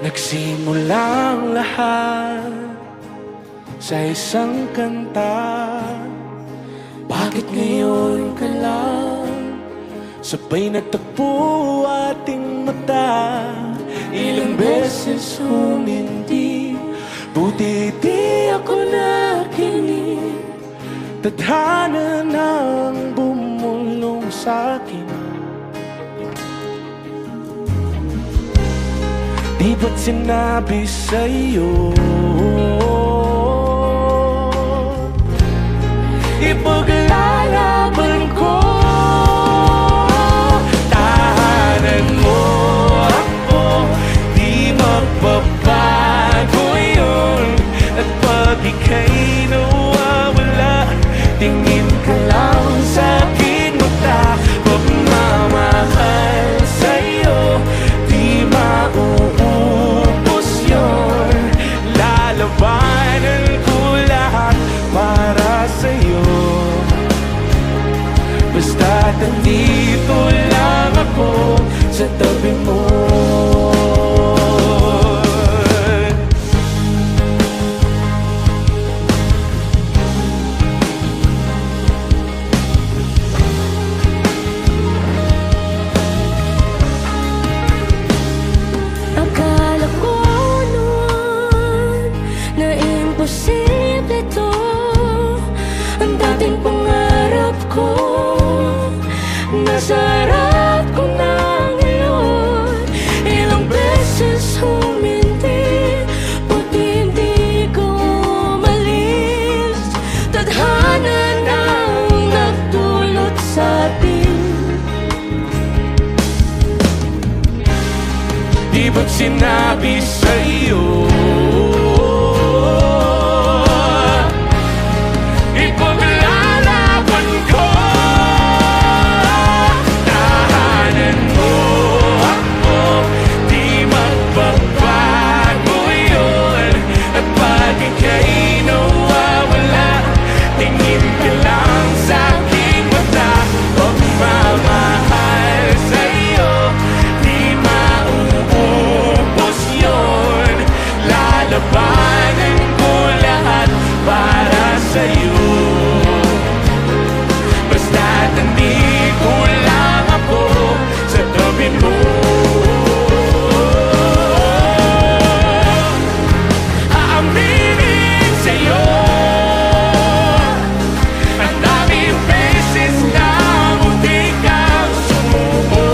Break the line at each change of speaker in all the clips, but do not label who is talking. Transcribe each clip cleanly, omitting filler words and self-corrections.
Nagsimulang lahat sa isang kanta. Bakit ngayon ka lang sabay nagtagpo ating mata? Ilang beses humindi, buti di ako nakinig. Tadhana nang bumulong sa'kin. Di ba't sinabi sa'yo ipaglalaban ko? Tahanan mo ako, di magbabago yun. At pag ika'y nawawala, tingin ka lang sa'king mata. Pagmamahal sa'yo, di mauubos yun. Lalabanan ko lahat para sa'yo. Basta't nandito lang ako sa tabi mo.
Akala ko noon na imposible to, ang dating pangarap ko nasa harap ko na ngayon. Ilang beses humindi, buti hindi ko umalis. Tadhana nang nagdulot sa'tin.
Di ba't sinabi sa'yo ipaglalaban ko? Tahanan mo ako, di magbabago yun. At pag ika'y nawawala, tingin ka lang sa'king mata. Pagmamahal sa'yo, di mauubos yun. Lalabanan ko lahat para sa'yo. Basta't nandito lang ako sa tabi mo. Aaminin sa'yo, ang daming beses na munti kang sumuko.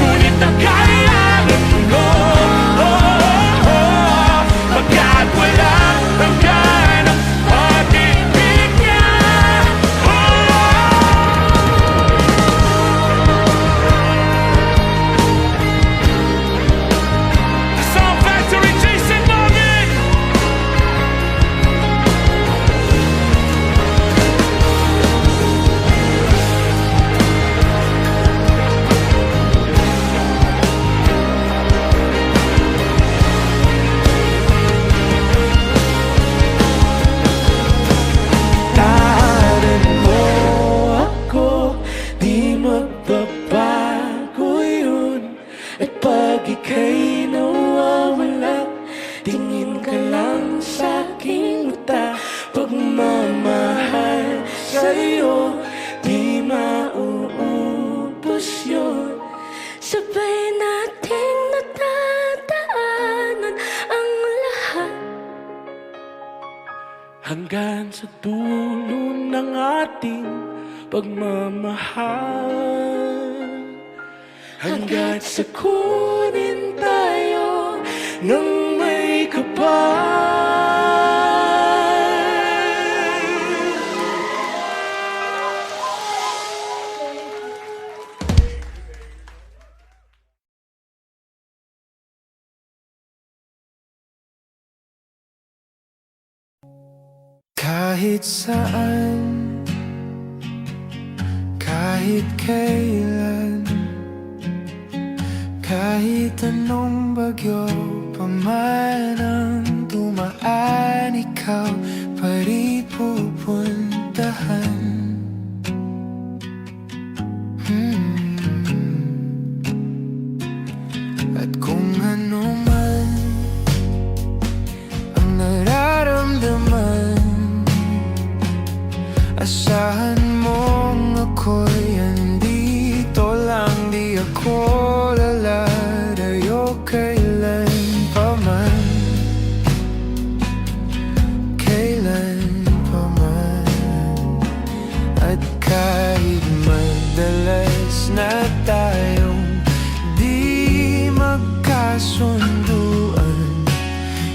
Ngunit ang kailangan ko, pagkat wala hanggan ang pag-ibig niya. The Sound Factory, Jason Morgan. Tahanan mo ako, di magbabago yun. At pag ika'y nawawala, tingin ka lang sa'king mata. Pagmamahal sa'yo, di mauubos yun.
Sabay nating natataanan ang lahat.
Hanggang sa dulo ng ating pagmamahal. Hanggat sa kunin tayo ng may kapal. Kahit saan, kahit kailan, kahit anong bagyo pa man ang dumaan, ikaw pa rin pupuntahan. 'Di na tayong di magkasunduan.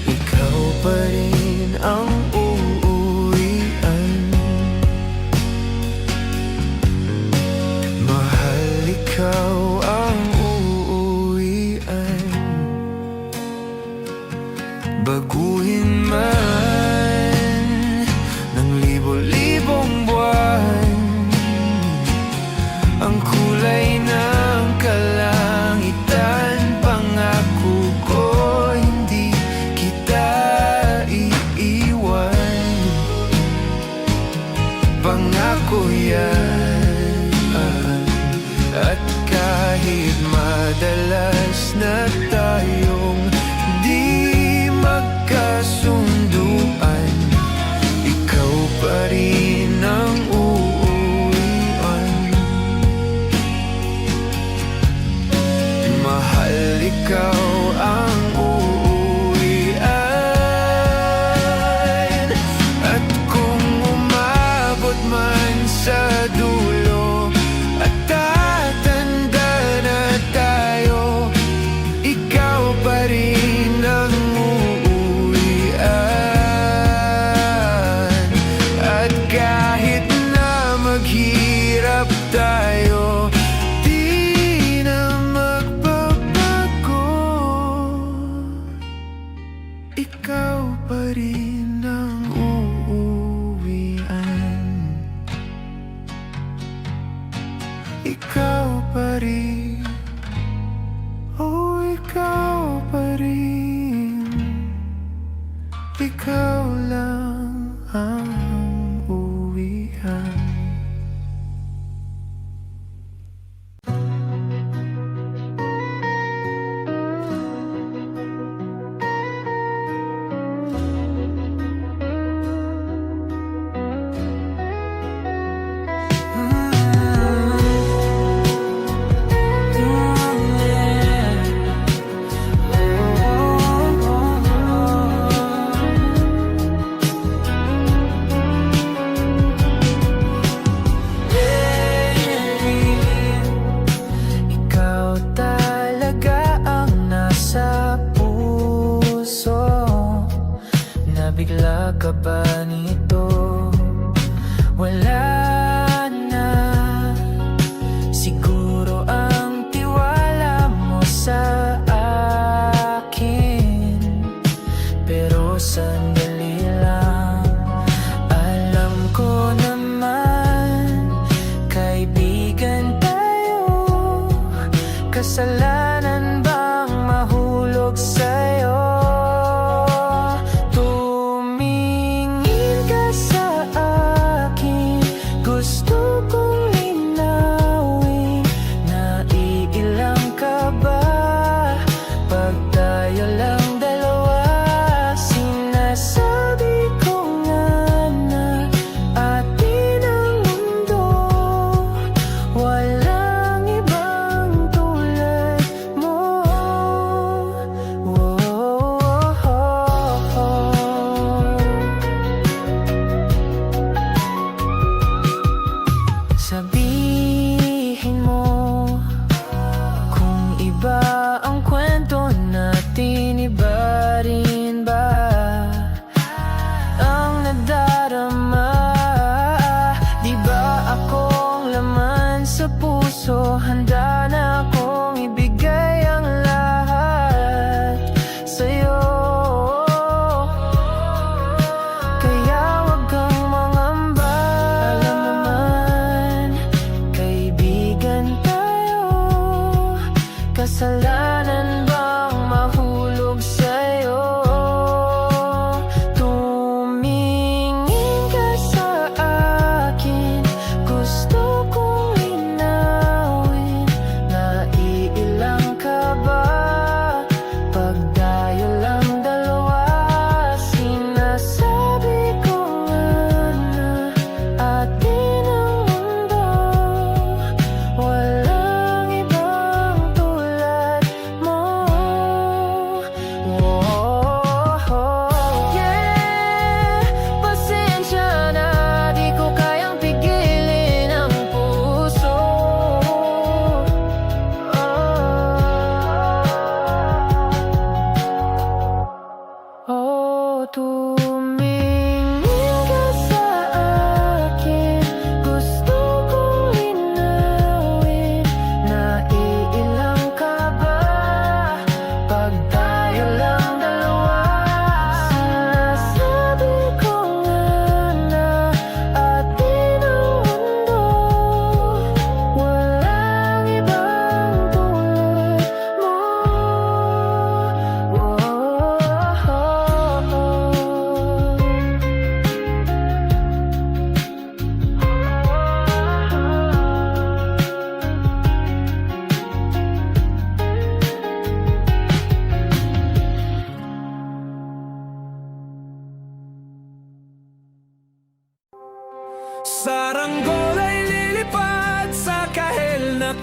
Ikaw pa rin ang uuwian. Mahal, ikaw ang uuwian. Baguhin man ng libo-libong buwan ang kulay ng kalangitan, pangako ko hindi kita iiwan. Pangako yan. At kahit madalas na tayong di magkasunduan, ikaw pa rin ang uuwian. Mahal, ikaw ang uuwian. At kung umabot man sa dulo at tatanda na tayo, ikaw pa rin ang uuwian. At kahit na maghirap tayo, di na magbabago. Ikaw pa rin ang uuwian. Ikaw pa rin, oh ikaw pa rin. Ikaw lang ang uuwian. Nabigla ka ba nito? Wala na. Siguro ang tiwala mo sa akin, pero sandali lang. Alam ko naman, kaibigan tayo. Kasalanan bang mahulog sa'yo?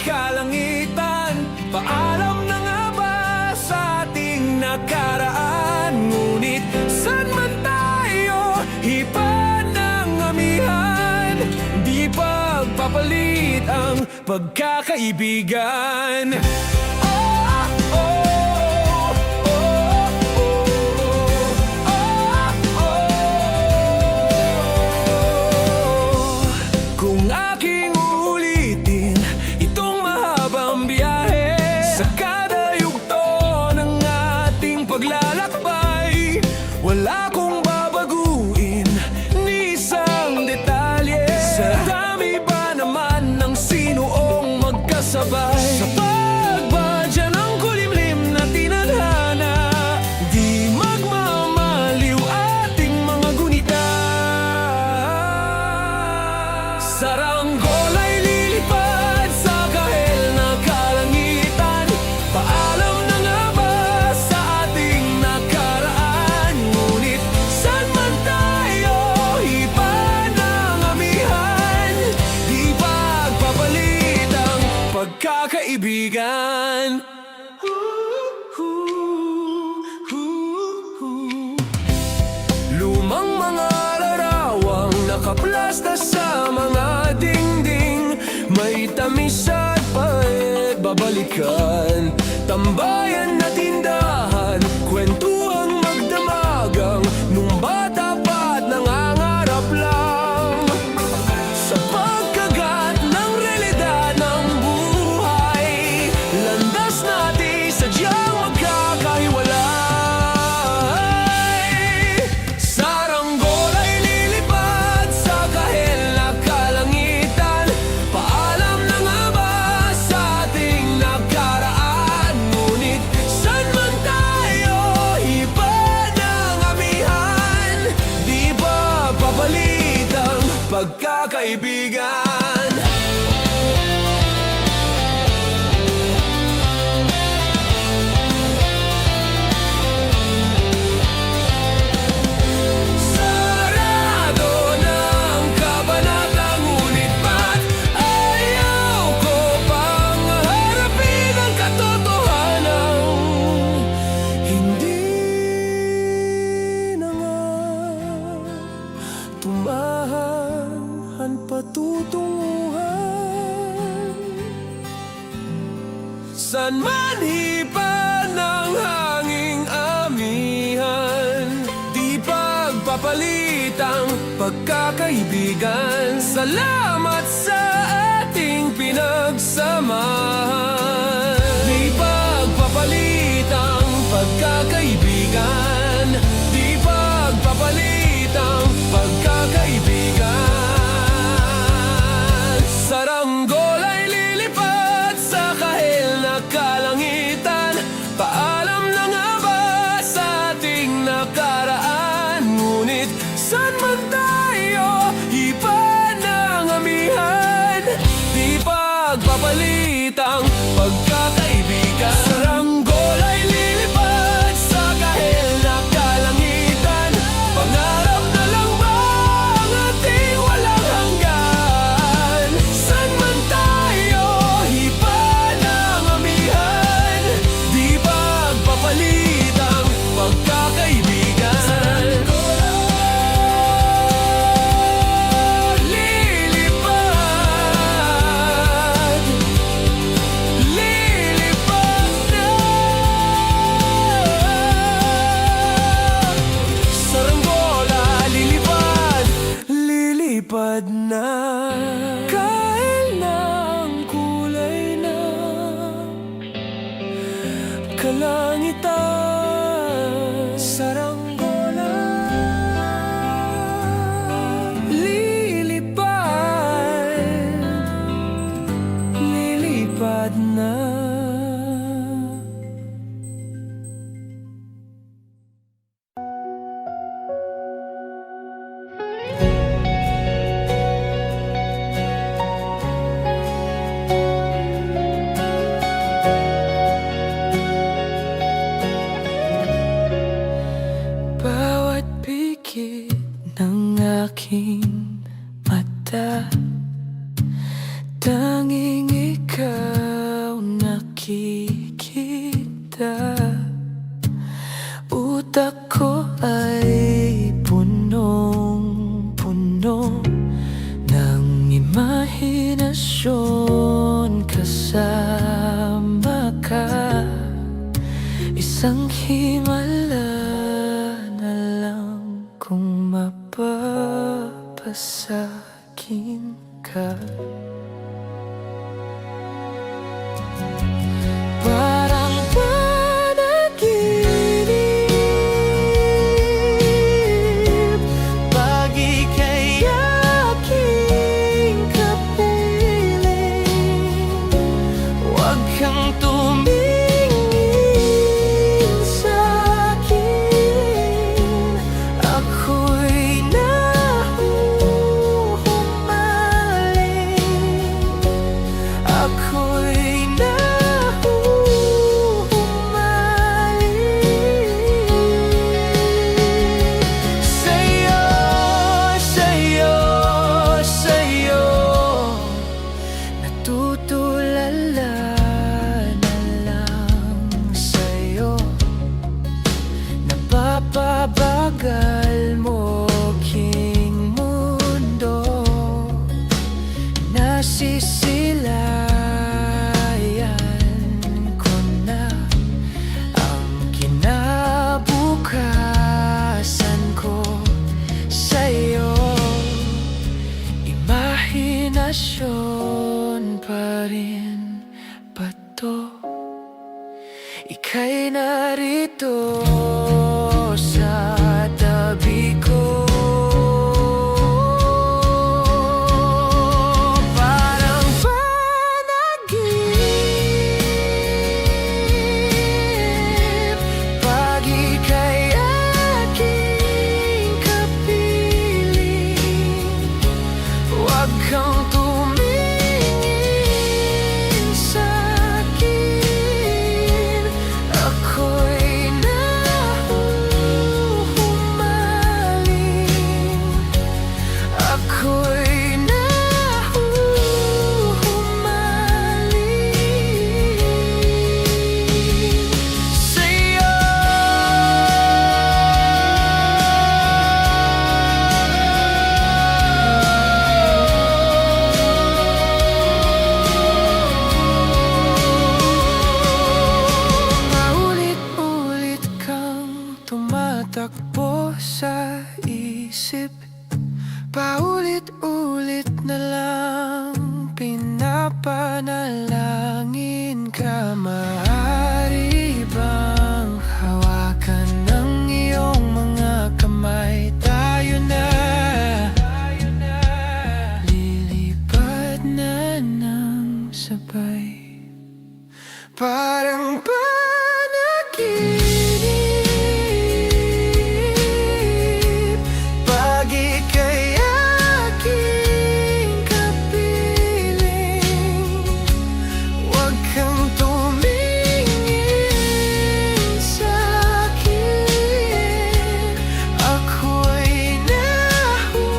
kalangitan. Paalam na nga ba sa ating nakaraan? Ngunit saan man tayo, iba ng amihan. Di pagpapalit ang pagkakaibigan. Kung aking ulitin itong mahabang biyahe, sa kada yugto ng ating paglalakbay, wala kong babaguin ni isang detalye. Sa dami ba naman ng sinuong magkasabay, sa pagbadya ng kulimlim na tinadhana, di magmamaliw ating mga gunita. Saranggola ay lilipad sa kahel na kalangitan. Paalam na nga ba sa ating nakaraan? Ngunit saan man tayo, iba ng amihan. Di pagpapalit ang pagkakaibigan. Lumang mga larawang nakaplasta sa mga dingding, may tamis at pait babalikan. Tambayan na tindahan, kwentuhang magdamagang, nung bata pa't nangangarap lang. Sa pagkagat ng realidad ng buhay, landas natin sadyang magkakahiwalay. Saranggola ay lilipad sa kahel na kalangitan. Paalam na nga ba sa ating nakaraan? Ngunit saan man tayo, iba ng amihan. Di ba papalit ang pagkakaibigan? Sarado ng kabanata, ngunit ba't ayaw ko pang harapin ang katotohanan? Hindi na nga tumahan ang patutunguhan. San man hipan ng hanging amihan, di pagpapalit ang pagkakaibigan. Salamat sa ating pinagsamahan. Di pagpapalit ang pagkakaibigan. Di pagpapalit ang pagkakaibigan. Saranggola ay lilipad sa kahel na kalangitan. Paalam na nga ba sa ating nakaraan? Ngunit saan man tayo, iba ng amihan. Di pagpapalit ang pagkakaibigan. Saranggola ay lilipad sa kahel na kalangitan. Pangarap na lang ba ang ating walang hanggan? Saan man tayo, iba ng amihan. Di pagpapalit ang pagkakaibigan. Lilipad, lilipad na. Saranggola, lilipad, lilipad na. Kahel na ang kulay na kalangitan. Saranggola, lilipad, lilipad na. Bawat pikit ng aking mata, tanging ikaw Isang himala na lang kung mapapasakin ka. Parang panaginip pag ika'y aking kapiling. Huwag kang tumingin sa'kin, ako'y nahuhumaling. Ako'y sa'yo, sa'yo, sa'yo. Natutulala na lang sa'yo. Napapabagal mo king mundo. Nasisilayan ko na ang kinabukasan ko sa'yo. Imahinasyon pa rin ba to? Ika'y narito sa tabi ko. Parang panaginip pag ika'y aking kapiling. Huwag kang tumingin sa'kin, ako'y nahuhumaling. Ako'y nahuhumaling sa'yo. Paulit-ulit kang tumatakbo sa isip. Paulit-ulit na lang pinapanalangin ka. Maaari bang hawakan ng iyong mga kamay? Tayo na lilipad na ng sabay. Parang panaginip pag ika'y aking kapiling. Huwag kang tumingin sa'kin, ako'y nahuhumaling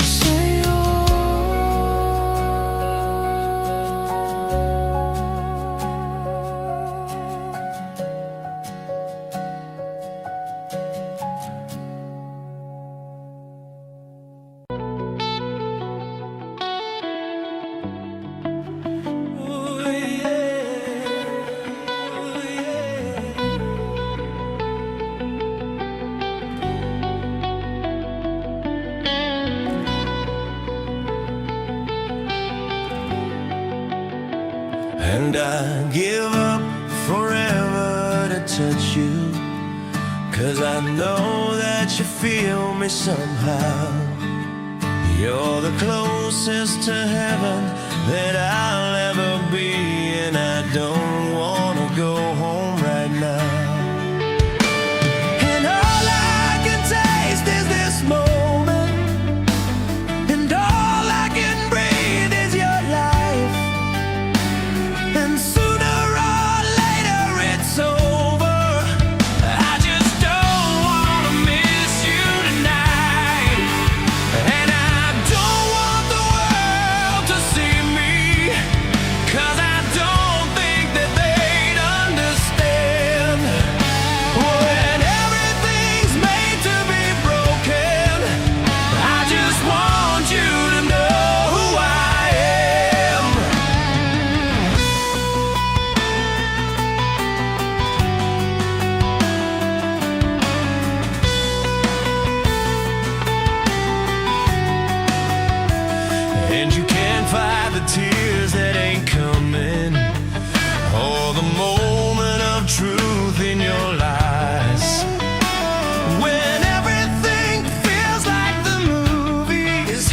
sa'yo.
And I give up forever to touch you, 'cause I know that you feel me somehow. You're the closest to heaven that I'll ever be, and I don't wanna go home right now. And all I can taste is this moment, and all I can breathe is your life. And sooner or later it's over. I just don't wanna miss you tonight. And I don't want the world to see me fight the tears that ain't coming, or the moment of truth in your lies. When everything feels like the movies,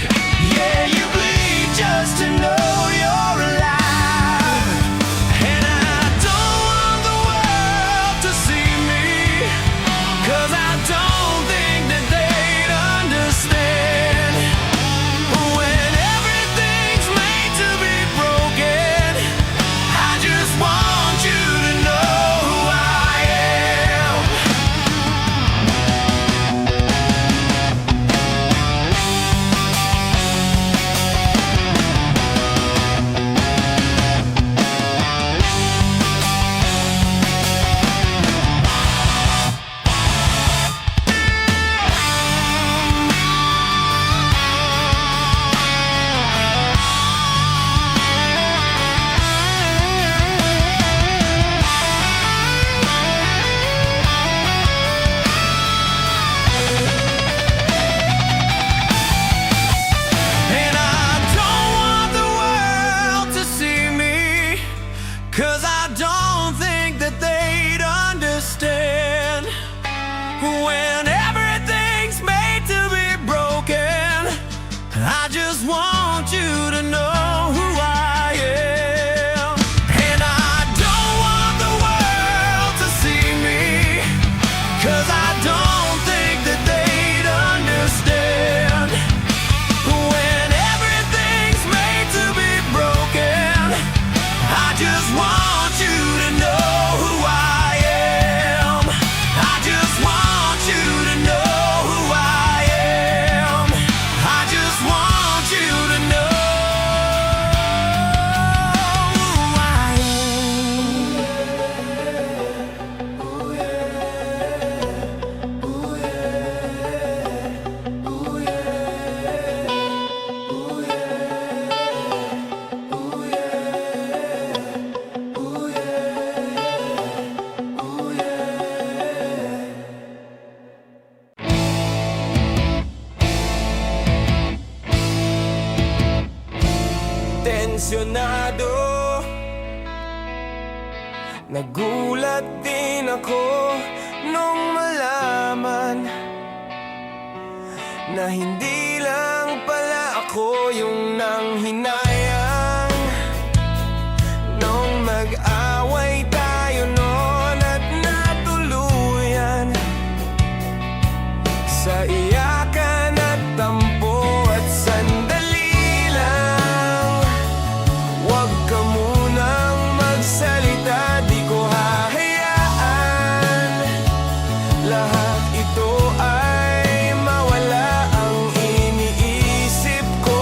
yeah, you bleed just to know you're alive. And I don't want the world to see me, 'cause I don't think that they'd understand. When everything's made to be broken, I just want you to know who I am. And I don't want the world to see me, 'cause I don't think that they'd understand. When everything's made to be broken, I just want you to know who I am. And I don't want the world to see me, 'cause I don't think that they'd understand. When everything's made to be broken, I just want you to know who I am. I just want you to know who I am. I just want you to know who I tensyonado. Nagulat din ako nung malaman na hindi lang pala ako yung nanghinayang nung mag-away tayo noon at natuluyan sa iyakan at tampo at sandali lang. Huwag ka munang magsalita, di ko hahayaan lahat ito ay mawala. Ang iniisip ko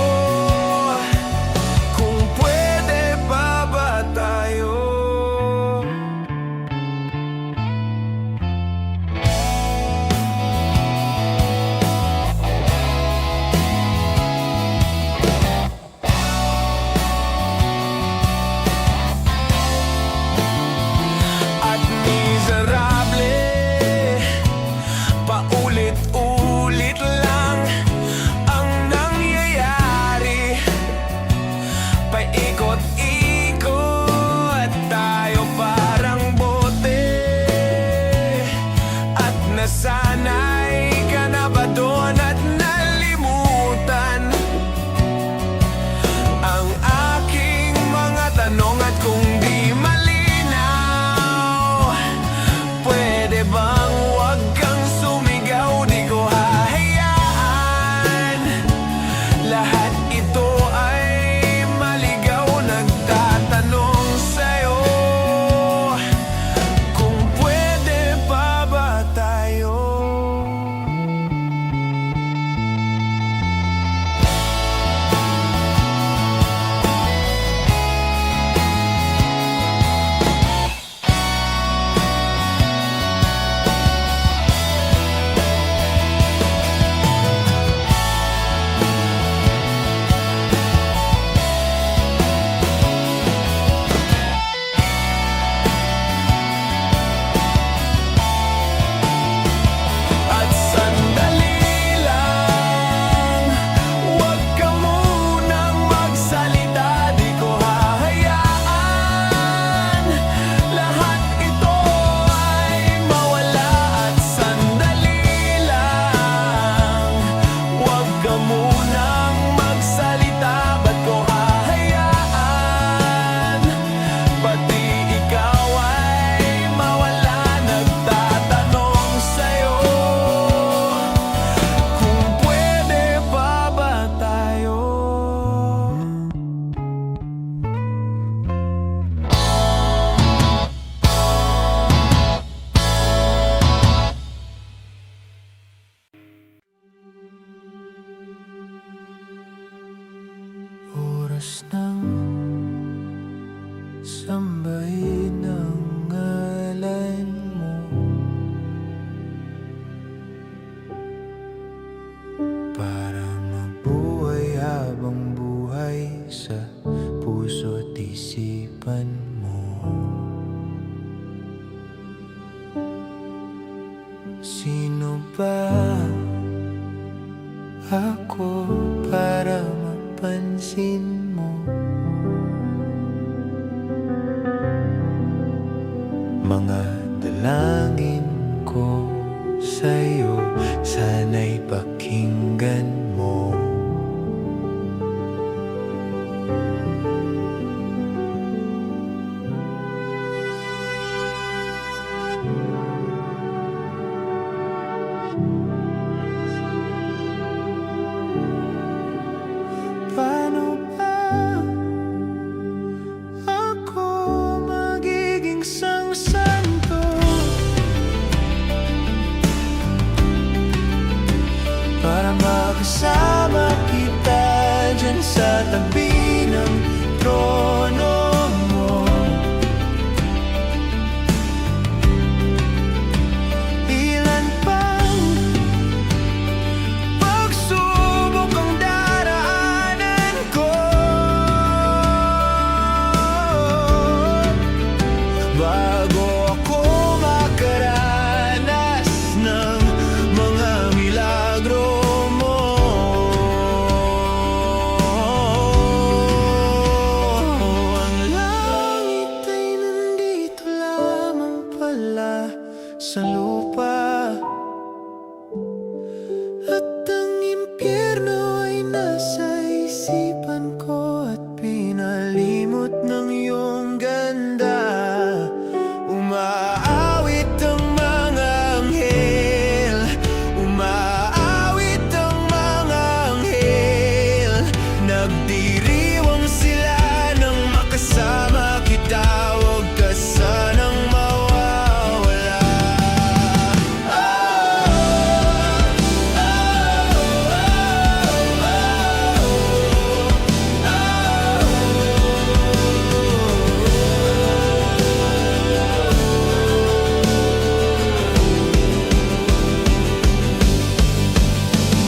oras ng sambay ng ngalan mo. Para mabuhay habang buhay sa puso't isipan mo. Sino ba ako para mapansin mo? Mga dalangin ko sa'yo, sana'y pakinggan mo. Paano ba ako magiging santo para makasama kita dyan sa tabi ng trono mo? Ilan pang pagsubok ang daraanan ko bago ako makaranas ng mga milagro mo. Ang langit ay nandito lamang pala sa lupa, at ang impyerno ay nasa isipan ko, at pinalimot ng iyong ganda. Umaawit ang mga anghel, umaawit ang mga anghel, nagdiriwang sila nang makasama kita. Huwag ka sanang mawawala.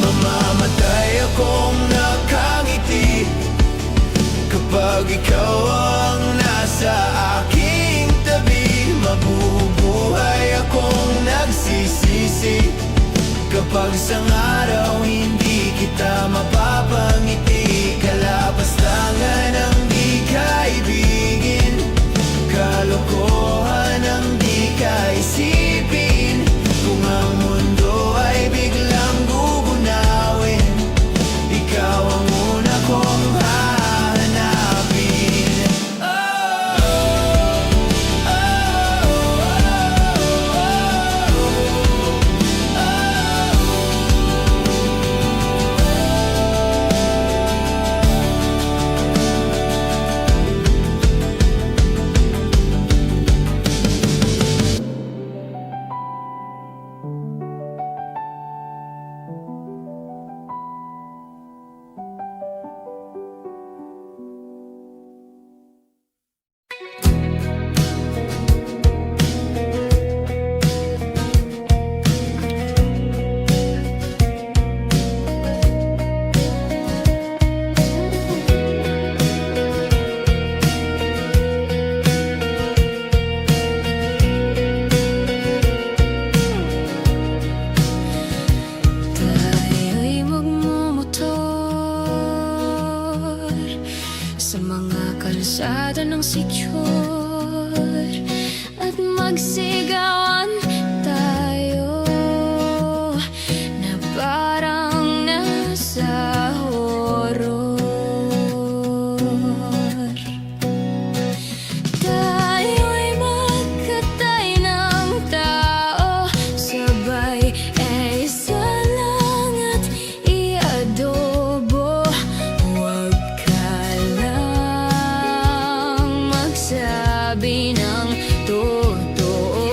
Mamamatay akong nakangiti kapag ikaw ang nasa aking tabi. Mabubuhay akong nagsisisi kapag isang araw hindi kita mapapangiti. Kalapastangan ang di kaibigin, kalokohan ang di kaisipin. Kung ang mundo ay biglang gugunawin, ikaw ang una kong hahanapin. Tayo'y magmumotor sa mga kalsada ng sityor, at magsigawan tayo na parang nasa horror. Tayo'y magkatay ng tao, sabay isalang at iadobo. Huwag ka lang magsabi ng totoo.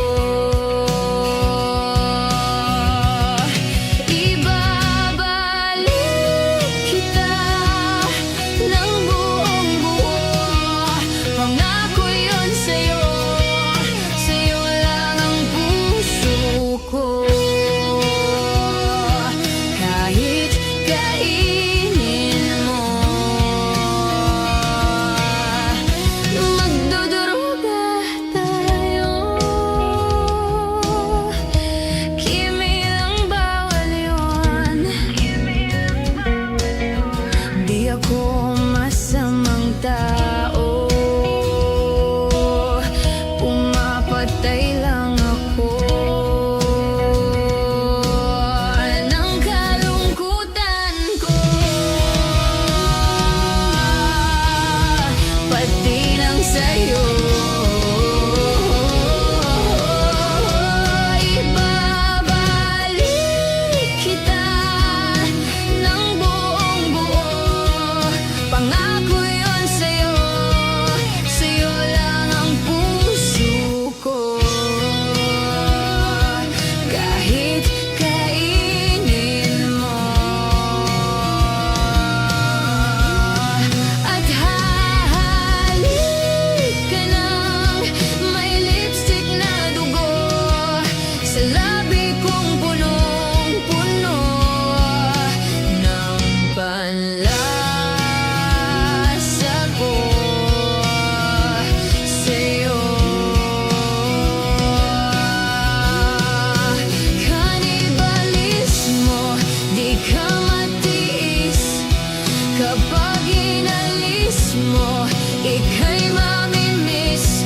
Ika'y mamimiss,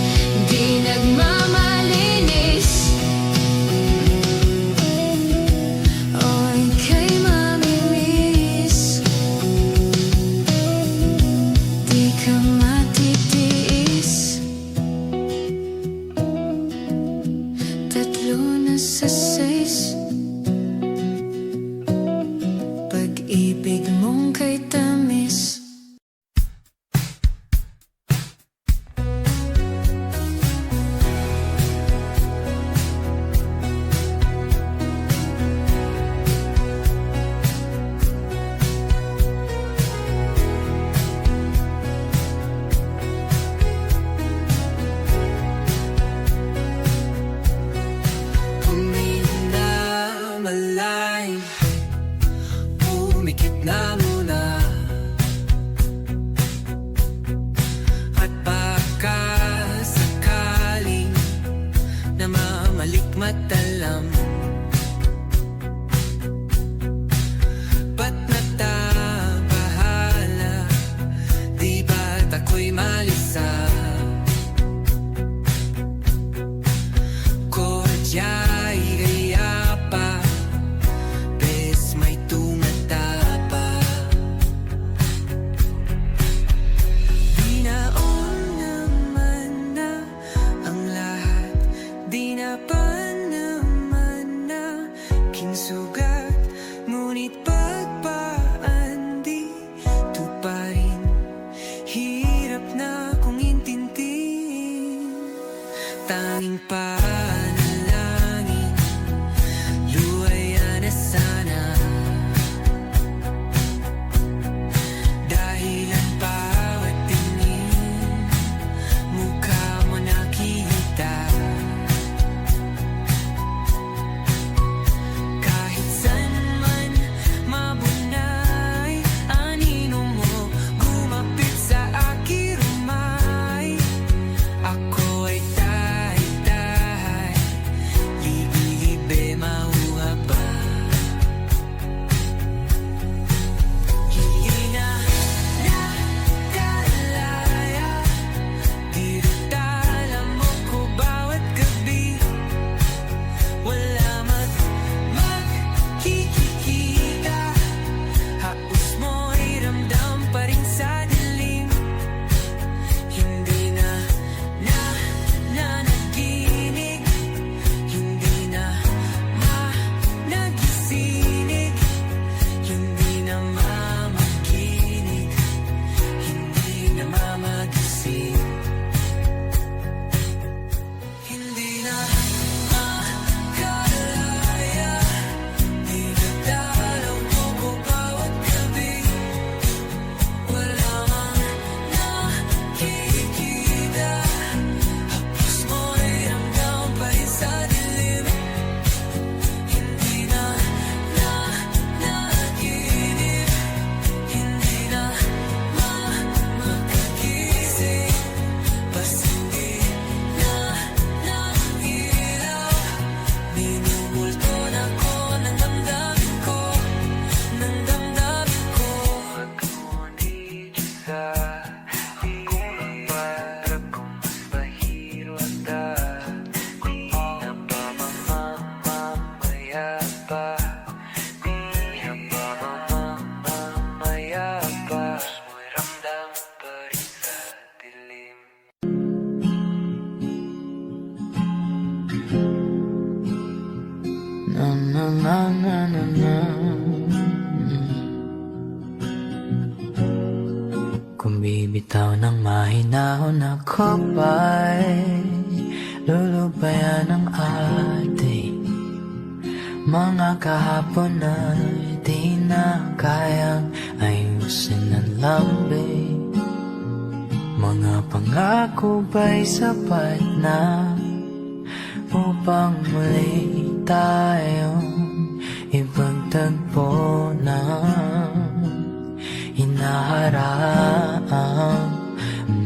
di nagmamalinis. Oh, ika'y mamimiss, di ka matitiis. Tatlo na sa 6, pag-ibig mong kay tamis.
Malalim, umikit na muna. At baka sakaling namamalikmatalam. Ba't natabahala? Di ba't ako'y malisa? Kodya'y gaya pa, bes may tumatapa. Binaon naman na ang lahat, di na pa naman na kinsugat. Ngunit pagpaan dito pa rin, hirap na kong intindihin. Tanging panalangin, luwaya na sana. Dahilan bawat tingin, mukha mo nakita. Kahit saan man mabunay, anino mo gumapit sa aking rumay. Ako ay tahay-tahay, libi-libe mauha pa. Hindi na nakalaya, dinadala mo ko bawat gabi. Wala magkikita, haos mo'y ramdam pa rin sa dilim. Hindi na nanaginig, hindi na nagising, hindi na mamaginig, hindi na mamagising. Hindi na makalaya, dinadalaw mo ko bawat gabi. Wala mang nakikita, hapos mo'y ramdam pa rin sa dilim. Hindi na nanaginip, hindi na makagising, basta hindi na nailaw. Minumulto na ko ng damdamin ko, ng damdamin ko. Ngunit sa hirap kong mas mahiro at di na ba mamamaya pa? Di na ba mamamaya pa? Mo'y ramdam pa rin sa dilim.
Na na na na na na. Kung bibitaw ng mahinahon ako ba'y lulubayan ang ating mga kahapon na di na kayang ayusin ng lambing. Mga pangako ba'y sapat na upang muli tayong ipagtagpo na hinaharap?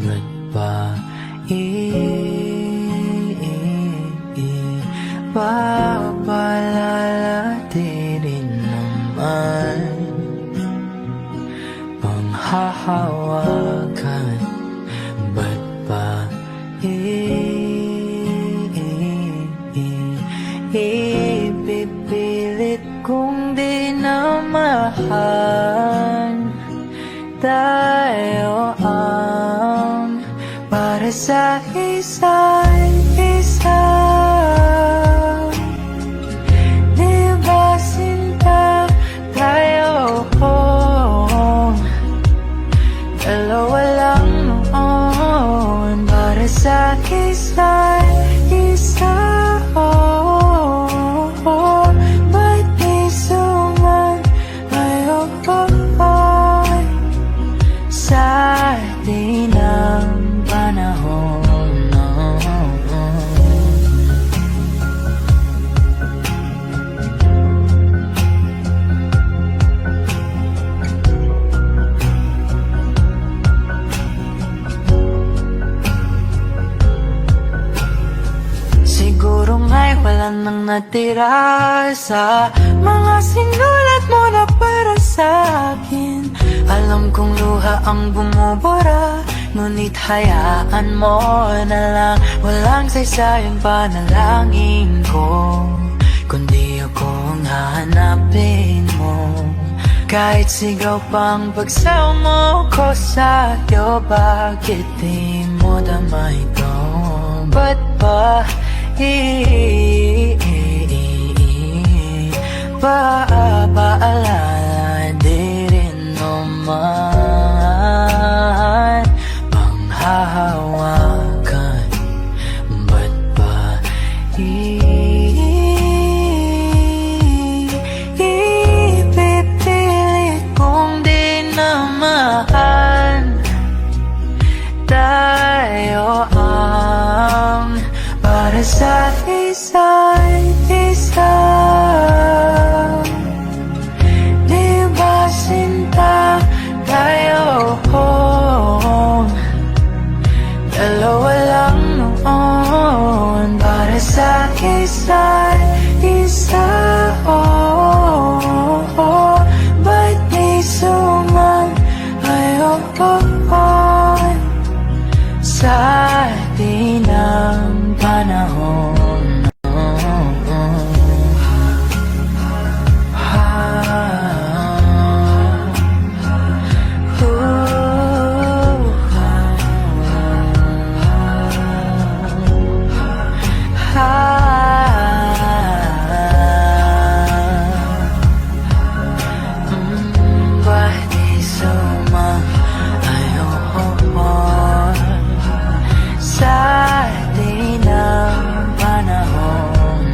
Ba't ba papalalatirin naman? Panghahawakan Ipipilit kong di na mahal. Tayo ang para sa isa't isa. Di ba sinta tayo? Dalawa lang noon para sa isa't isa. Ba't di sumayon sa di ng panahon? Siguro nga'y wala nang natira sa mga sinulat mo na para sa akin. Alam kong luha ang bumubura, ngunit hayaan mo na lang. Walang saysayang panalangin ko, kundi ako ang hahanapin mo. Kahit sigaw pang pagsaw mo ko sa'yo, bakit di mo damay ito? Ba't ba paalala di rin naman panghahawakan? Ba't ba ipipilit kong di naman? Tayo ang para sa isa't isa. Di ba sinta tayo? Dalawa lang noon para sa isa't isa. Ba't di sumayon sa di ng panahon? Ba't di sumayon sa di ng panahon?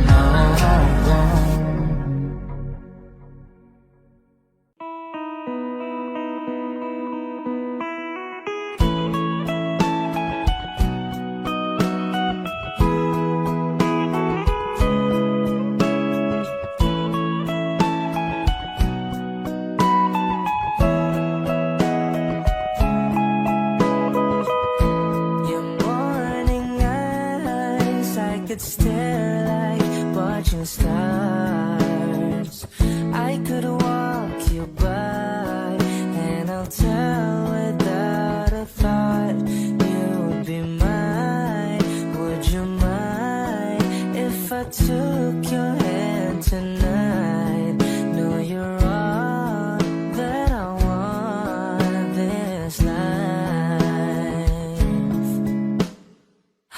Your morning eyes, I could stare like watching stars. I could walk you by, and I'll tell without a thought you would be mine. Would you mind if I took your hand tonight? No, you're all that I want this life.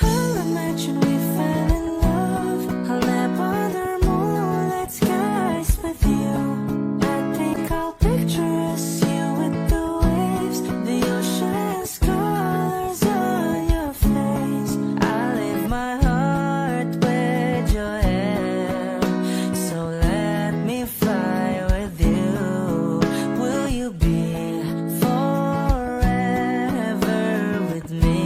I'll imagine we fell in love. I'll nap under moonlit skies with you. I think I'll picture us, you with the waves, the ocean's colors on your face. I leave my heart with your hair, so let me fly with you. Will you be forever with me?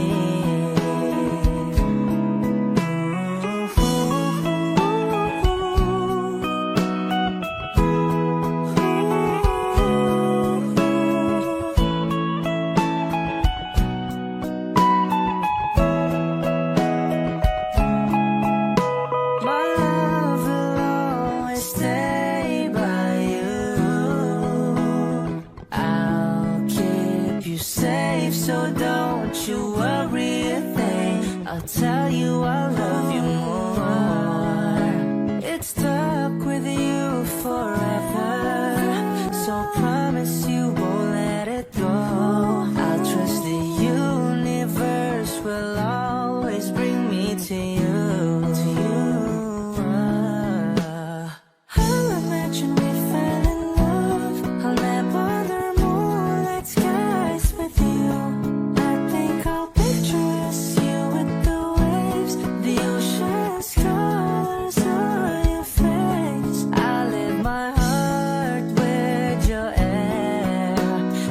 My love will always stay by you. I'll keep you safe, so don't you worry a thing.
I'll tell you I love you more. It's stuck with you forever, so promise you won't let it go. I'll trust the universe will always bring me to you, to you.
I'll imagine we fell in love. I'll never under moonlit skies with you. I think I'll picture us, you with the waves, the ocean's colors on your face.
I live my heart with your air,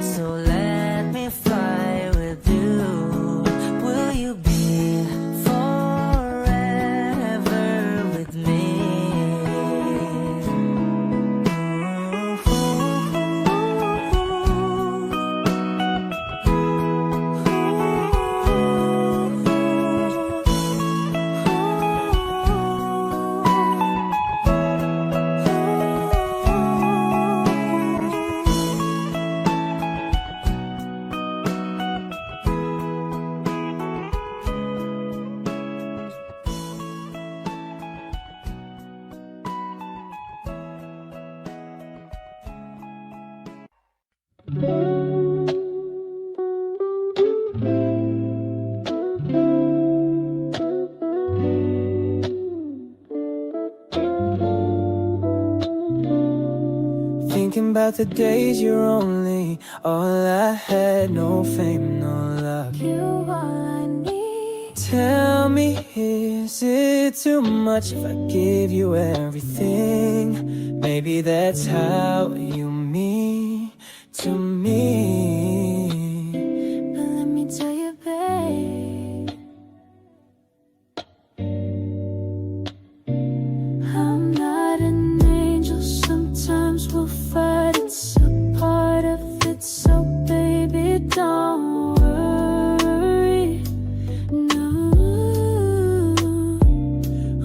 so let me fly with you. Will you be forever with me?
Thinking about the days you're only all I had, no fame, no love.
You all I need.
Tell me, is it too much if I give you everything? Maybe that's how you mean to me.
But let me tell you, babe, I'm not an angel. Sometimes we'll fight, it's a part of it. So baby, don't worry, no.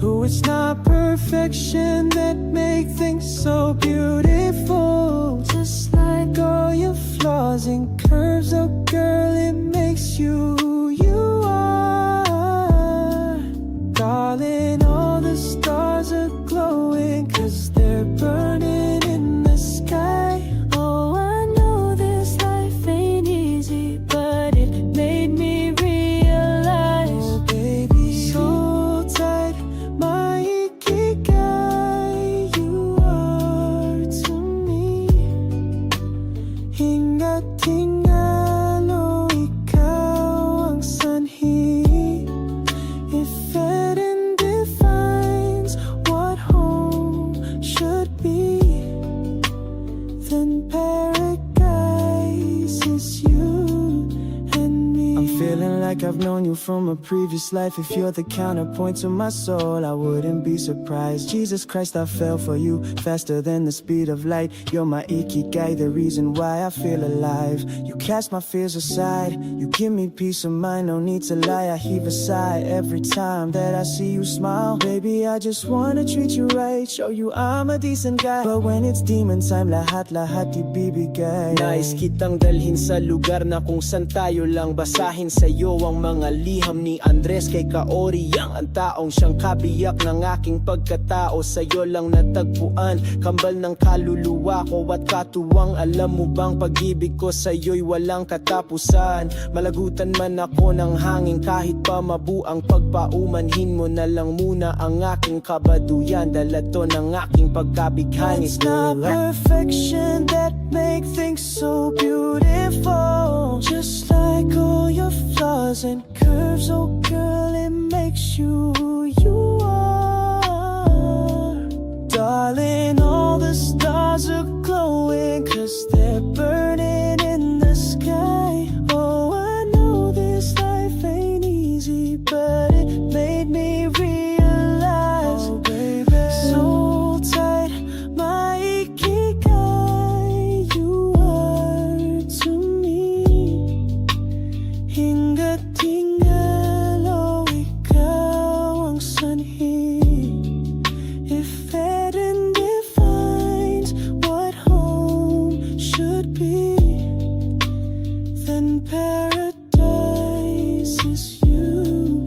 Who it's not perfection that make things so beautiful.
Just like
All your flaws and curves, oh girl, it makes you who you are. Darling, all the stars are glowing, 'cause they're burning in the sky.
oh, I know this life ain't easy, but it made me realize.
Oh baby, so tight, my ikigai, you are to me. Hingat tingalo, ikaw ang sanhi. If heaven defines what home should be, then paradise is you and me. I'm feeling like I've known you from a previous life. If you're the counterpoint to my soul, I wouldn't be surprised. Jesus Christ, I fell for you faster than the speed of light. You're my ikigai, the reason why I feel alive. You cast my fears aside, you give me peace of mind. No need to lie, I heave a sigh every time that I see you smile. Baby, I just wanna treat you right, show you I'm a decent guy. But when it's demon time, lahat ibibigay.
Nais kitang dalhin sa lugar na kung saan tayo lang basahin sa'yo ang mga liham ni Andres kay Kaori. Ang taong siyang kabiyak ng aking pagkatao, sa'yo lang natagpuan, kambal ng kaluluwa ko at katuwang. Alam mo bang pag-ibig ko sa'yo'y walang katapusan. Malagutan man ako ng hangin kahit pa mabuang pagpaumanhin mo na lang muna ang aking kabaduyan. Dala to ng aking pagkabighani.
It's not perfection that make things so beautiful. Just like all your flaws and curves, oh girl, it makes you who you are. Darling, all the stars are glowing, 'cause they're burning in the sky. Oh, I know this life ain't easy, but it made me realize. Oh baby, so tight, my ikigai, you are to me. Hingat tingalo, ikaw ang sanhi. If heaven defines what home should be, then paradise is you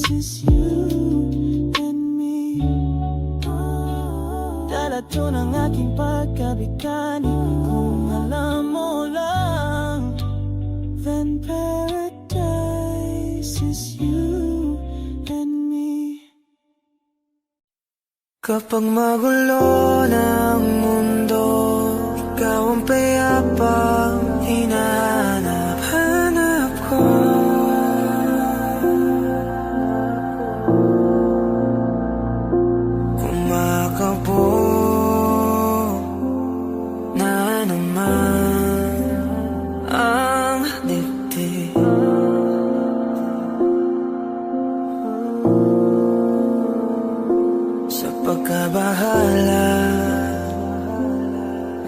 is you and me. Dala to ng aking pagkabigani. Kung alam mo lang, then paradise is you and me.
Kapag magulo ng mundo, ikaw ang payapang hinahanap-hanap ko. Kumakabo na naman ang dibdib. Sa pagkabahala,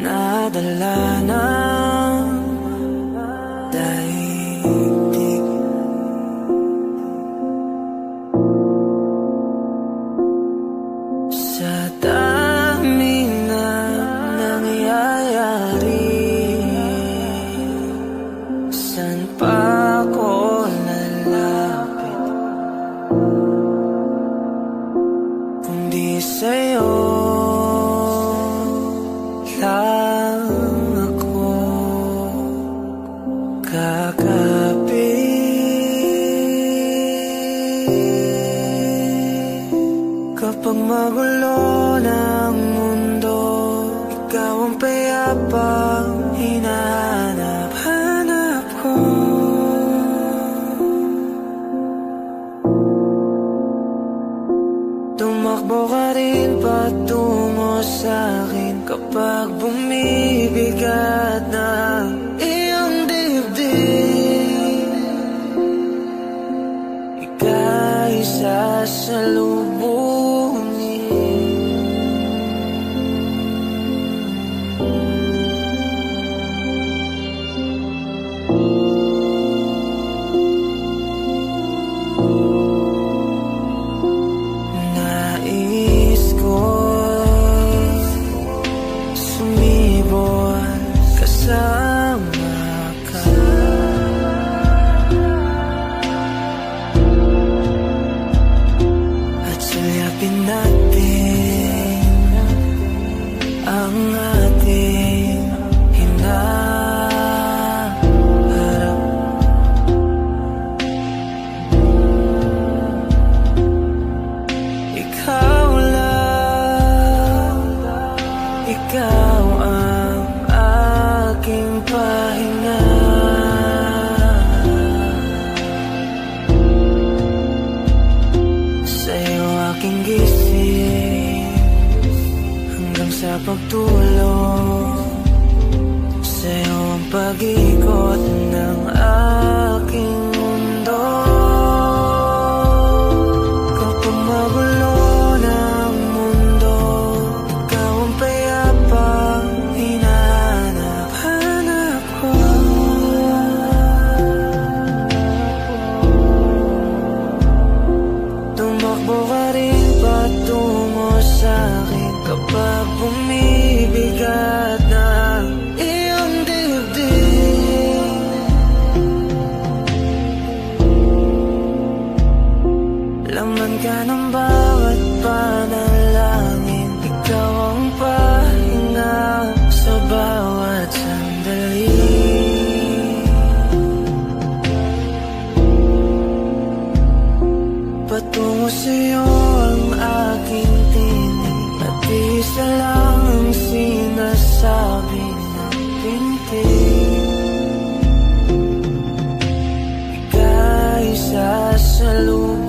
nadala ng daigdig. Sa dami na nangyayari, saan pa ako lalapit kundi sa'yo lang ako kakapit. Kapag magulo ng mundo, ikaw ang payapang hinahanap-hanap ko. Tumakbo ka rin patungo sa'kin kapag bumibigat na iyong dibdib. Ika'y sasalubungin. Nais ko'y sumibol kasama ka. At sulyapin natin ang ating hinaharap. Ikaw lang, ikaw ang aking pahinga. Sa'yo aking gising hanggang sa pagtulog. Sa'yo ang pag-ikot ng aking mundo. Kapag magulo ng mundo, ikaw ang payapang hinahanap-hanap ko. Tumakbo ka rin patungo sa'kin kapag bumibigat na iyong dibdib. Laman ka ng bawat panalangin, ikaw ang pahinga sa bawat sandali. Patungo sa'yo ang aking tinig, at isa lang ang sinasabi ng pintig. Ika'y sasalubungin.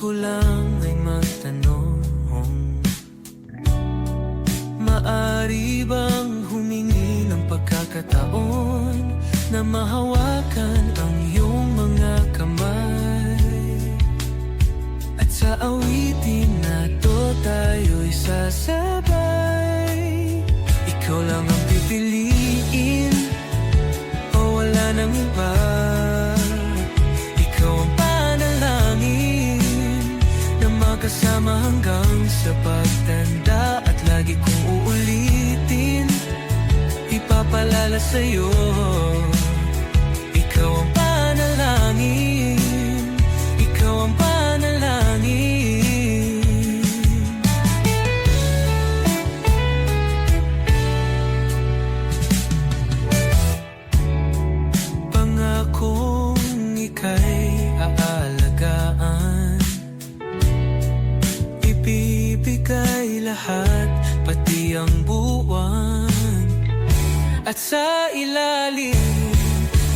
ko lang ay magtanong, maari bang humingi ng pagkakataon na mahawakan ang iyong mga kamay? At sa awitin na to tayo'y sasabay. Ikaw lang ang pipiliin o wala nang iba. Ikaw ang panalangin na makasama hanggang sa pagtanda. At lagi kong uulitin, ipapalala sa'yo. Ikaw ang panalangin, ikaw ang panalangin. Pangakong ika'y aalagaan, ibibigay lahat, pati ang buwan. At sa ilalim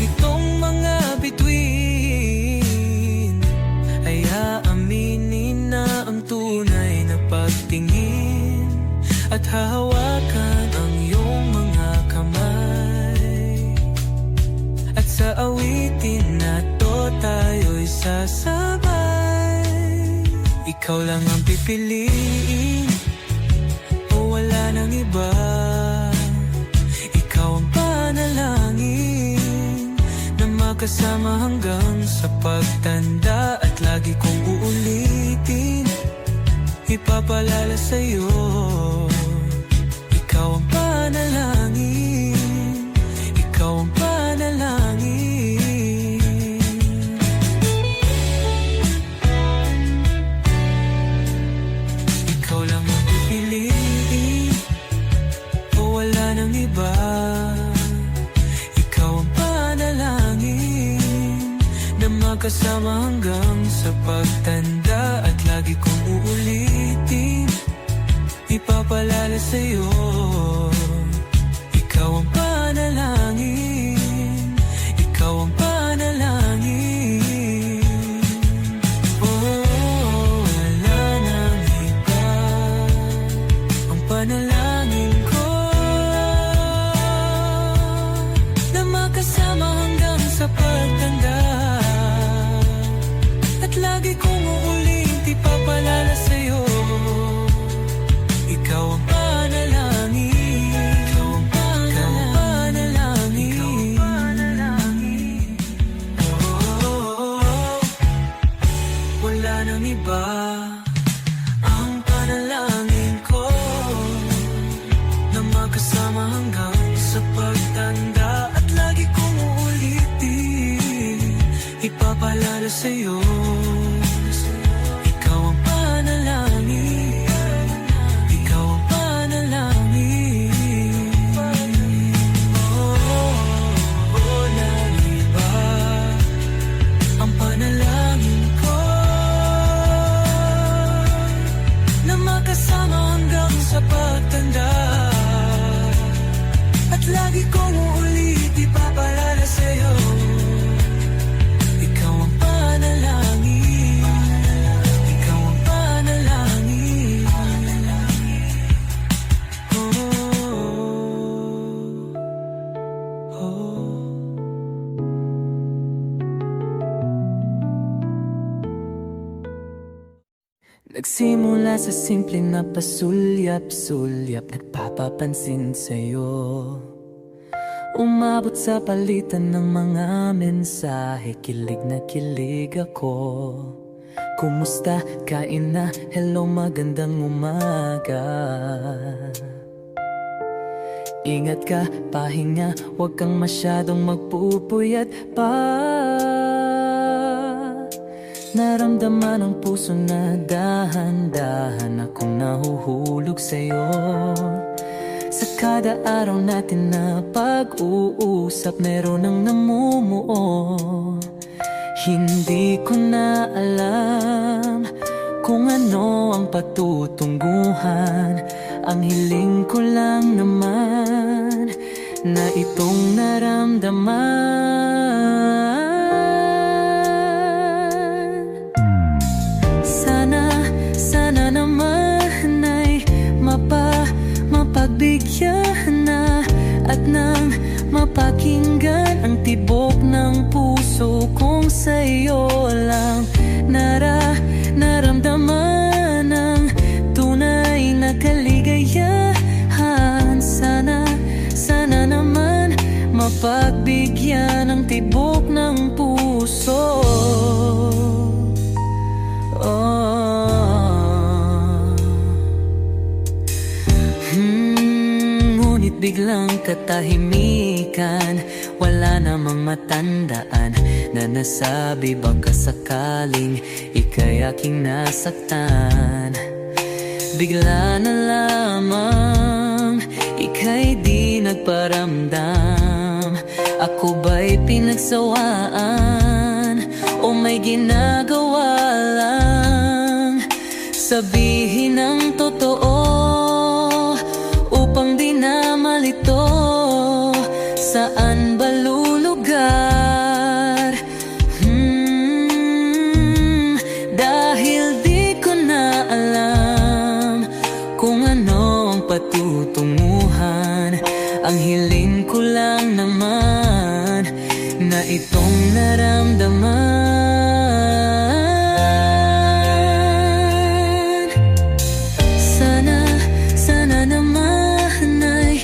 nitong mga bituin ay aaminin na ang tunay na pagtingin. At hahawakan ang iyong mga kamay. At sa awitin na to tayo'y sasabay. Ikaw lang ang pipiliin o wala nang iba. Ikaw ang panalangin na makasama hanggang sa pagtanda. At lagi kong uulitin, ipapalala sa'yo. Ikaw ang panalangin, ikaw ang panalangin. Ikaw lang ang pipiliin o wala nang iba. Ikaw ang panalangin na makasama hanggang sa pagtanda. At lagi kong uulitin, ipapalala sa'yo. Ikaw ang panalangin, ikaw ang panalangin. Oh, wala nang iba, ang panalangin ko na makasama hanggang sa pagtanda. At lagi kong uulit, ipapalala sa'yo. Ikaw ang panalangin, ikaw ang panalangin, ikaw ang panalangin. Oh, wala nang iba, ang panalangin ko na makasama hanggang sa pagtanda. At lagi kong uulitin, ipapalala sa'yo. Ikaw ang panalangin, ikaw ang panalangin. Oh, walang iba, ang panalangin ko na makasama hanggang sa pagtanda. At lagi kong uulit, ipapalala sa'yo. Ikaw ang panalangin, ikaw ang panalangin. Oh, oh. Nagsimula sa simpleng na pasulyap-sulyap, nagpapapansin sa'yo. Umabot sa palitan ng mga mensahe, kilig na kilig ako. Kumusta? Kain na? Hello, magandang umaga. Ingat ka, pahinga, huwag kang masyadong magpupuyat pa. Naramdaman ang puso na dahan-dahan akong nahuhulog sa'yo. Sa kada araw natin na pag-uusap, meron ang namumuo. Hindi ko na alam kung ano ang patutungguhan. Ang hiling ko lang naman na itong naramdaman. mapakinggan ang tibok ng puso kong sa'yo lang naramdaman ang tunay na kaligayahan. Sana naman mapagbigyan ang tibok ng puso. Ngunit biglang katahimikan, wala namang matandaan na nasabi baka sakaling ika'y aking nasaktan. Bigla na lamang ika'y di nagparamdam. Ako ba'y pinagsawaan o may ginagawa lang? Sabihin ang totoo upang di na malito. Saan ba lulugar? Dahil di ko na alam kung ano ang patutunguhan. Ang hiling ko lang naman na itong naramdaman. Sana naman ay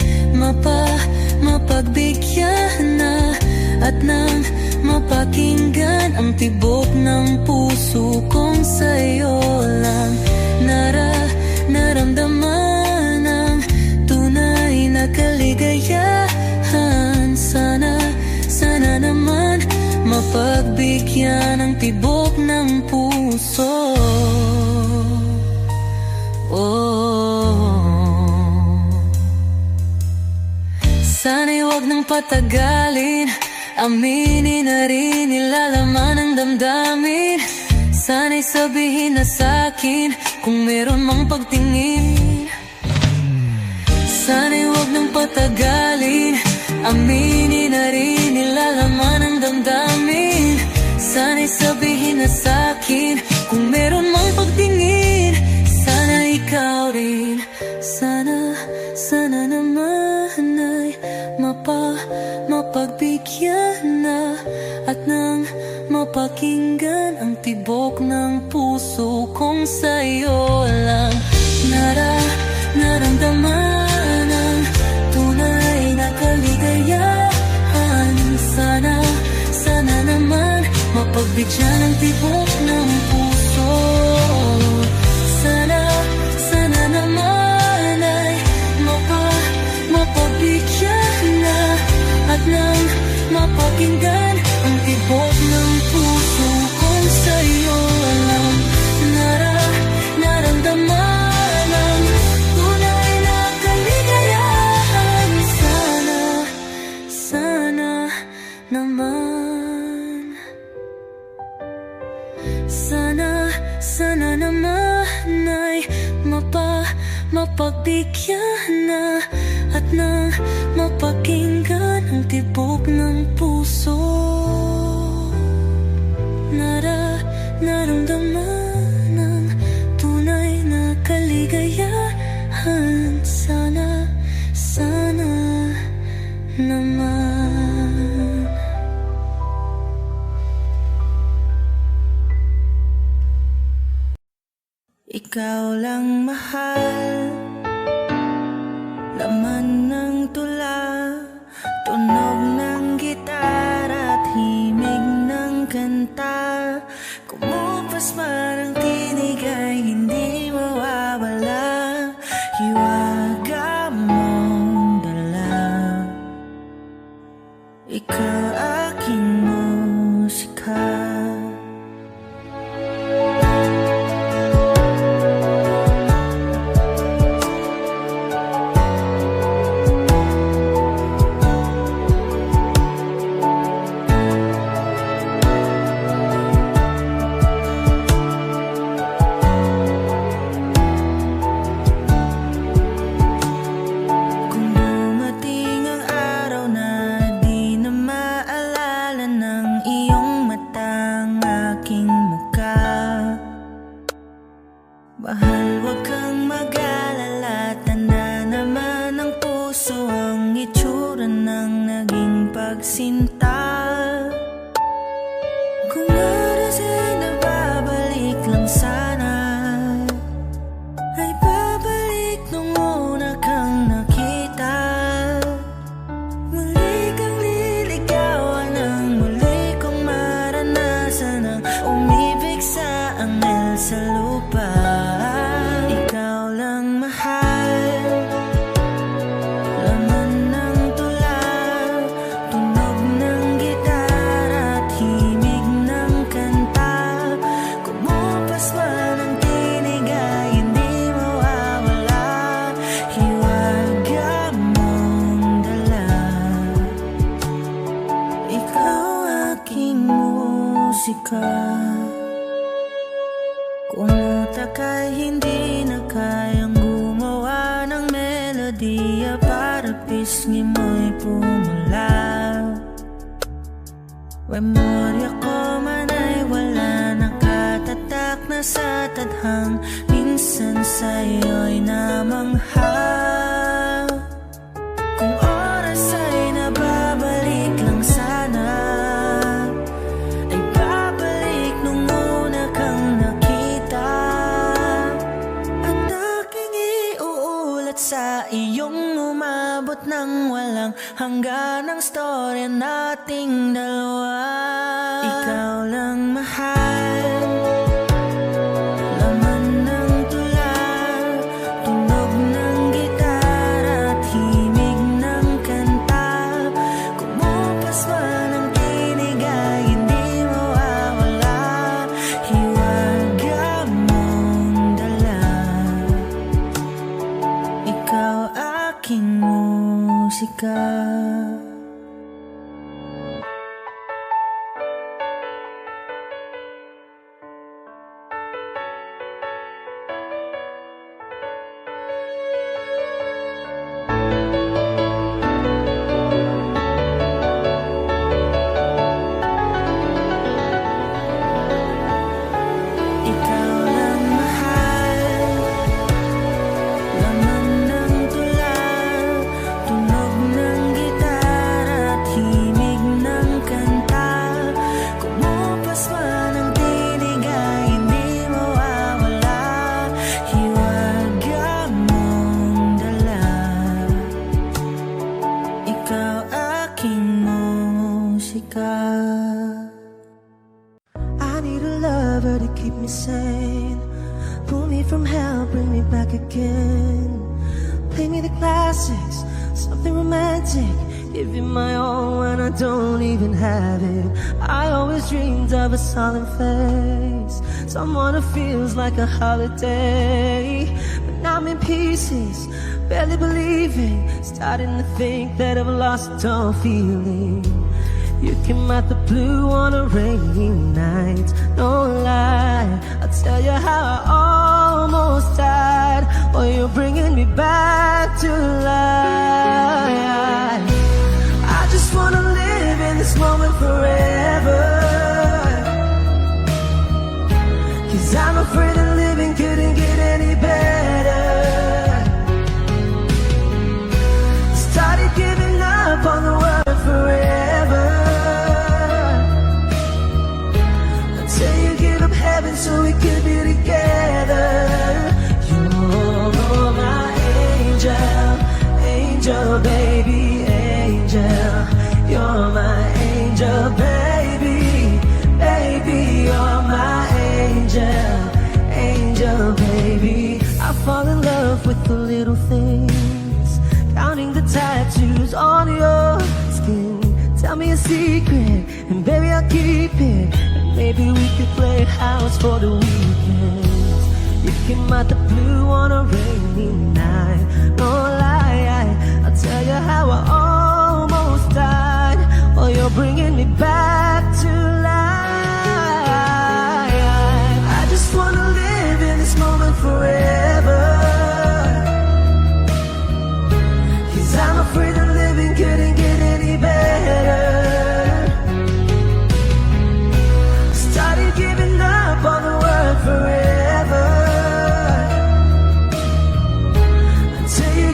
mapagbigyan na at nang mapakinggan ang tibok ng puso kong sa'yo lang naramdaman ang tunay na kaligayahan. Sana naman mapagbigyan ang tibok ng puso. Sana'y wag nang patagalin, aminin na rin nilalaman ng damdamin. Sana'y sabihin na sa'kin kung meron mang pagtingin. Sana'y wag nang patagalin, aminin na rin nilalaman ng damdamin. Sana'y sabihin na sa'kin kung meron mang pagtingin. Sana ikaw rin, sana naman ay mapagbigyan na at nang mapakinggan ang tibok ng puso kong sa'yo lang naramdaman ang tunay na kaligayahan. Sana naman mapagbigyan ang tibok ng puso. Sana naman ay mapagbigyan na at nang mapakinggan ang tibok ng puso kong sa'yo lang naramdaman ang tunay na kaligayahan. Sana naman, sana naman ay mapagbigyan na at nang mapakinggan ang tibok ng puso. Naramdaman ang tunay na kaligayahan. Sana naman. Ikaw lang mahal, laman ng tula, tunog ng gitara at himig ng kanta. Kumupas man ang tinig ay hindi mawawala, hiwaga mong dala. Ikaw aking musika. nagsinta. Kung oras ay nababalik lang sana, ay babalik nung una kang nakita. Muli kang liligawan ng muli kong maranasan ang umibig sa anghel sa lupa. Ikaw lang mahal, laman ng tula, tunog ng gitara at himig ng kanta. Kumupas man ang tinig ay hindi mawawala, hiwaga mong dala. Ikaw aking musika. Kung utak ay hindi na kayang gumawa ng melodiya para pisngi mo'y pumula, memorya ko man ay wala, nakatatak na sa tadhang, minsan sa'yo'y namangha. Kung oras ay nababalik lang sana, ay babalik nung una kang nakita. At aking iuulat sa iyong umabot ng walang hanggan ang storya nating dalawa. Ikaw lang mahal, laman ng tula, tunog ng gitara at himig ng kanta. Kumupas man ang tinig ay hindi mawawala, hiwaga mong dala. Ikaw aking musika. Ikaw lang mahal, laman ng tula, tunog ng gitara at himig ng kanta. Kumupas man ang tinig ay hindi mawawala, hiwaga mong dala. Ikaw aking musika.
I need a lover to keep me sane. Pull me from hell, bring me back again. Play me the classics, something romantic. Give you my all when I don't even have it. I always dreamed of a solid face, someone who feels like a holiday. But now I'm in pieces, barely believing, starting to think that I've lost all feeling. You came out the blue on a rainy night, no lie, I'll tell you how I almost died. Oh, you're bringing me back to life. I just wanna live in this moment forever, 'cause I'm afraid that living couldn't get any better. Started giving up on the word forever, until you give up heaven so we could be together. You're my angel, angel baby, angel. You're my angel baby, baby. You're my angel, angel baby. I fall in love with the little things, counting the tattoos on your skin. Tell me a secret, and baby I'll keep it. And maybe we could play house for the weekend. You came out the blue on a rainy night, no lie, I'll tell you how I almost died. Oh, you're bringing me back to life. I just wanna live in this moment forever, 'cause I'm afraid that living couldn't get any better. Started giving up on the word forever, until you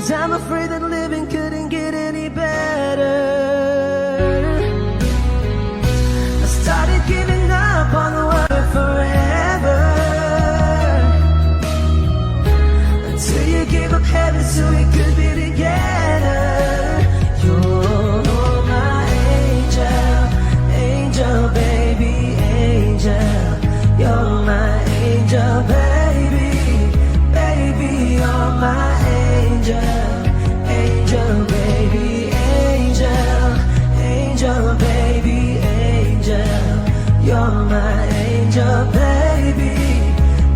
'cause I'm afraid that living couldn't get any better. I started giving up on the word forever, until you gave up heaven so we could be together. You're my angel, angel baby, angel. You're my angel baby, baby, you're my angel, angel baby, angel, angel baby, angel. You're my angel baby,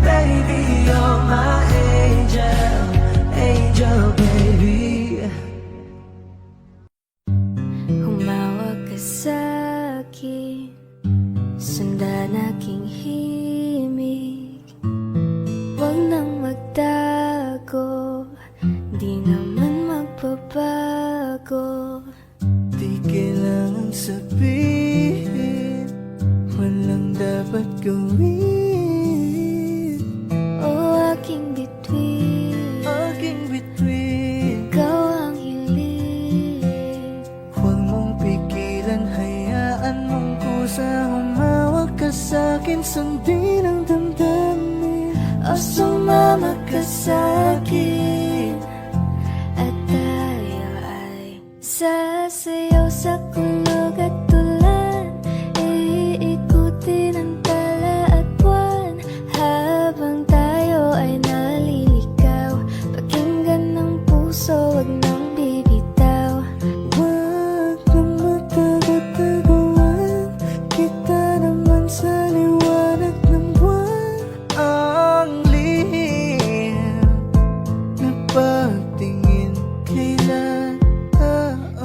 baby, you're my angel, angel baby.
Humawag ka sa'kin, sundan aking himig. Huwag nang magtago, di naman magbabago.
Di kailangan sabihin, walang dapat gawin.
O aking bituin,
Aking bituin,
ikaw ang hiling.
huwag mong pigilan, hayaan mong kusa. Humawag ka sa'kin, sundin ang damdamin.
O sumama ka sa'kin, at tayo ay sasayaw sa kulog at tulan. Iikutin ang tala at buwan, habang tayo ay naliligaw. Pakinggan ng puso, wag nang bibitaw.
Huwag na magtago-taguan, kita naman sa liwanag ng buwan. Ang lihim na pagtingin, kailan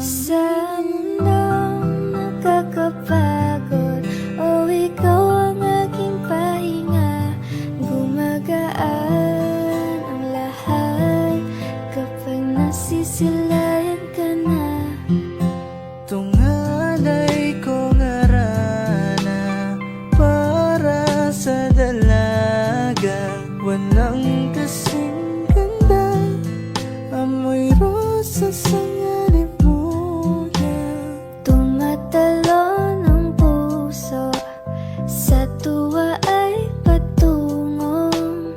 Sa mundong nakakapagod, o ikaw ang aking pahinga. Gumagaan ang lahat kapag nasisilayan ka na.
tungalay ko ngarana para sa dalaga. Walang kasing ganda, amoy rosas ang alibuyan.
Tumatalon ang puso, sa tuwa ay patungong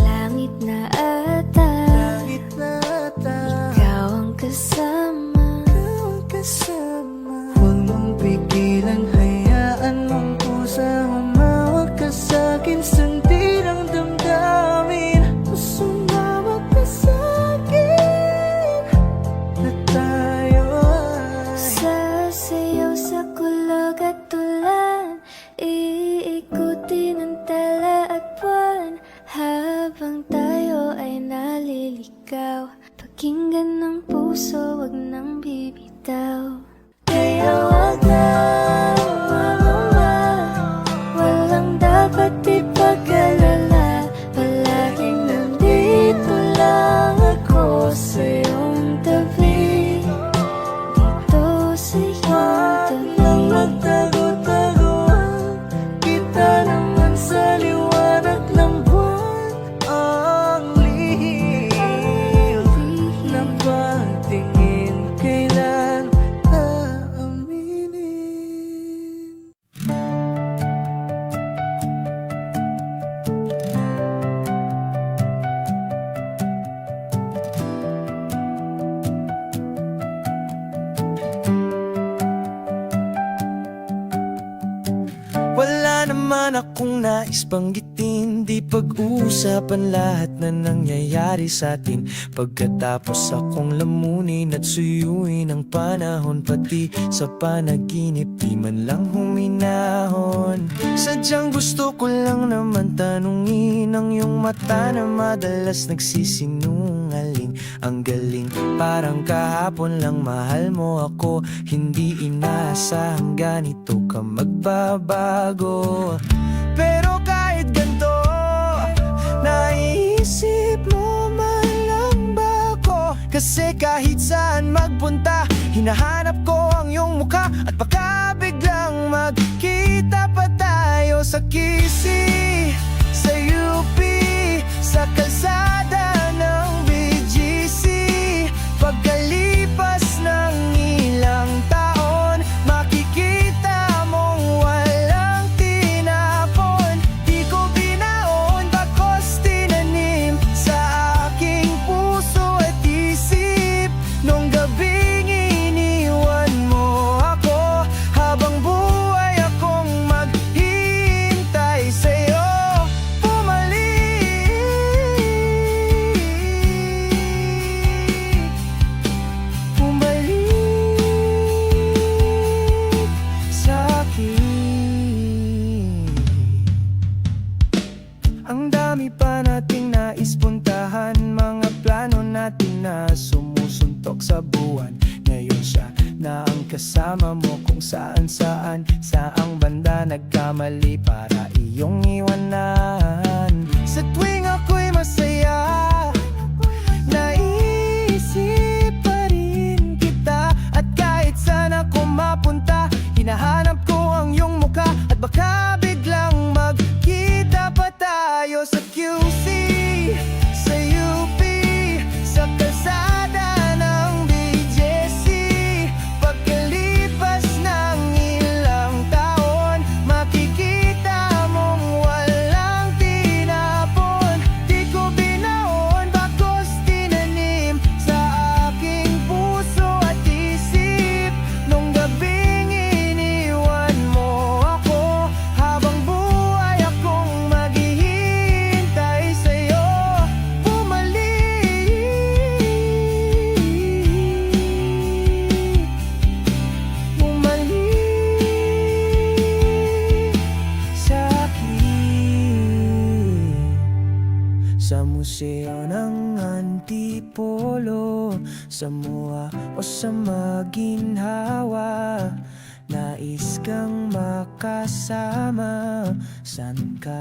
langit na ata.
Langit na ata,
Ikaw ang kasama.
ikaw ang kasama. Huwag mong pigilan, hayaan mong kusa. Humawag ka sa'kin, sundin ang damdamin. Sumawag ka sa'kin, na tayo ay
Sasayaw sa kulog at tulan, iikutin ang tala at buwan, habang tayo ay naliligaw. Pakinggan ng puso, wag nang bibitaw. Kaya wag na mamama, walang dapat ipag-alala. Palaging nandito lang ako sa iyong tabi, dito sa iyong
nang
tabi.
magtago-taguan, kita naman sa liwanag ng buwan. Ang lihim ng pagtingin, kailan aaminin. Wala naman akong nais banggitin, di pag-uusapan lahat na nangyayari sa atin. Pagkatapos akong lamunin at suyuin ang panahon, pati sa panaginip di man lang huminahon. Sadyang gusto ko lang naman tanungin ang iyong mata na madalas nagsisinungaling. Ang galing, parang kahapon lang mahal mo ako, hindi inaasahang ganito ka magbabago. Pero kahit ganito, naiisip mo man lang ba ako? Kasi kahit saan magpunta, hinahanap ko ang iyong mukha. At baka biglang magkita pa tayo sa QC, sa UP, sa kalsada ng BGC. iniwan. Ngayon siya na ang kasama mo kung saan saang banda nagkamali para iyong iwanan. Sa tuwing ako'y masaya, naisip pa rin kita. At kahit saan ako mapunta, hinahanap ko ang iyong mukha. At baka biglang magkita pa tayo sa QC, sa UP, sa kalsada ng BGC. Pagkalipas ng ilang taon, makikita mong walang tinapon. Di ko binaon, bakos tinanim sa aking puso at isip. Nung gabing iniwan mo ako, habang buhay akong maghihintay sa'yo. Bumalik sa'kin sa museo ng Antipolo, sa MOA o sa Maginhawa. Nais kang makasama, san ka